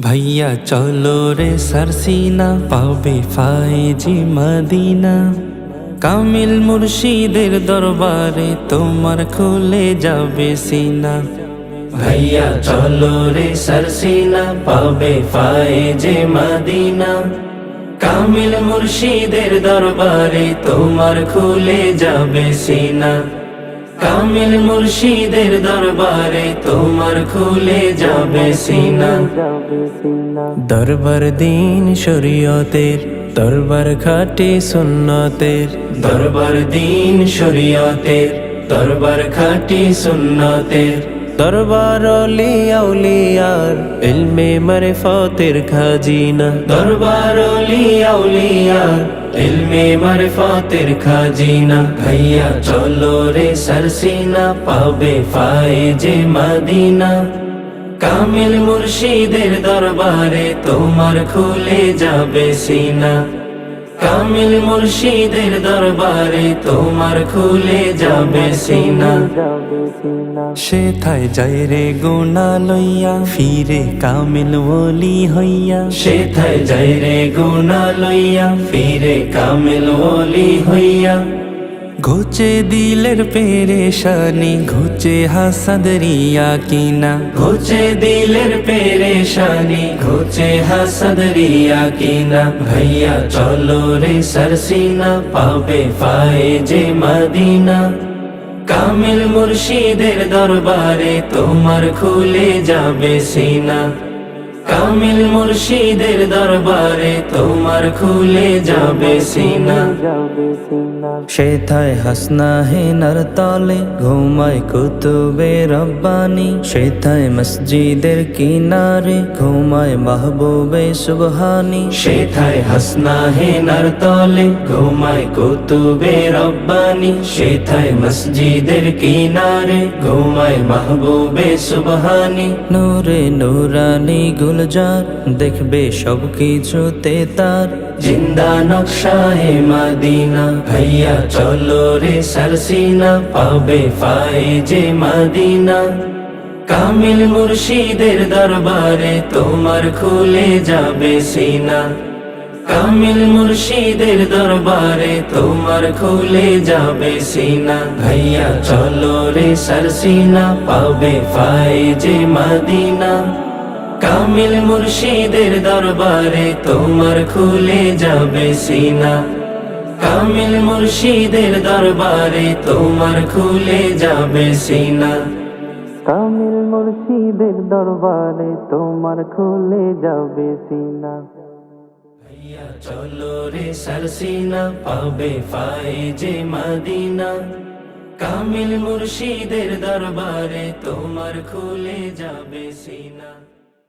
ভাইয়া চলো রে সারসিনা পাবে ফায়েজি মদিনা। কামিল মুর্শিদের দরবারে তোমার খুলে যাবে সিনা। ভাইয়া চলো রে সারসিনা পাবে ফায়েজি মদিনা। কামিল মুর্শিদের দরবারে তোমার খুলে যাবে সিনা। কামিল মুর্শিদের দরবারে তোমার খুলে যাবে সিনা। দরবার দিন শরীয়তের, দরবার খাটি সুন্নতের। দরবার দিন শরীয়তের, দরবার খাটি সুন্নতের। দরবার আউলিয়া আউলিয়ার ইলমে মারিফতের খাজিনা। দরবার আউলিয়া আউলিয়ার ইলমে মারিফতের খাজিনা। ভাইয়া চলো রে সারসিনা পাবে ফায়েজে মদিনা। কামিল মুর্শিদের দরবারে তোমার খুলে যাবে সিনা। কামিল মুর্শিদের দরবারে তোমার খুলে যাবে সিনা। সেথায় যাই রে গুনা লইয়া ফিরে কামিল ওলি হইয়া। সেথায় যাই রে গুনা লইয়া ফিরে কামিল ওলি হইয়া। ঘুচে দিলের পেরেশানি, ঘুচে হাসাদরিয়া কিনা। ঘুচে দিলের পেরেশানি, ঘুচে হাসাদরিয়া কিনা। ভাইয়া চলো রে সারসিনা পাবে ফায়েজে মদিনা। কামিল মুর্শিদের দরবারে তোমার খুলে যাবে সিনা। কামিল মুর্শিদের দরবারে তোমার খুলে যাবে সিনা। সেথায় হাসনা হেনার তলে ঘুমায় কুতুবে রব্বানি। সেথায় মসজিদের কিনারে ঘুমায় মাহবুবে সুবহানি। সেথায় হাসনা হেনার তলে ঘুমায় কুতুবে রব্বানি। সেথায় মসজিদের কিনারে ঘুমায় মাহবুবে সুবহানি। নূরে নূরানি গুলজার দেখবে সবকিছুতে তার জিন্দা নকশায়ে মদিনা। ভাইয়া চলো রে সারসিনা পাবে ফায়েজে মদিনা। কামিল মুর্শিদের দরবারে তোমার খুলে যাবে সিনা। কামিল মুর্শিদের দরবারে তোমার খুলে যাবে সিনা। ভাইয়া চলো রে সারসিনা পাবে ফায়েজে মদিনা। কামিল মুর্শিদের দরবারে তোমার খুলে যাবে সিনা। কামিল মুর্শিদের দরবারে তোমার খুলে যাবে সিনা। কামিল মুর্শিদের দরবারে তোমার খুলে যাবে সিনা। ভাইয়া চলো রে সারসিনা পাবে ফায়েজে মদিনা। কামিল মুর্শিদের দরবারে তোমার খুলে যাবে সিনা।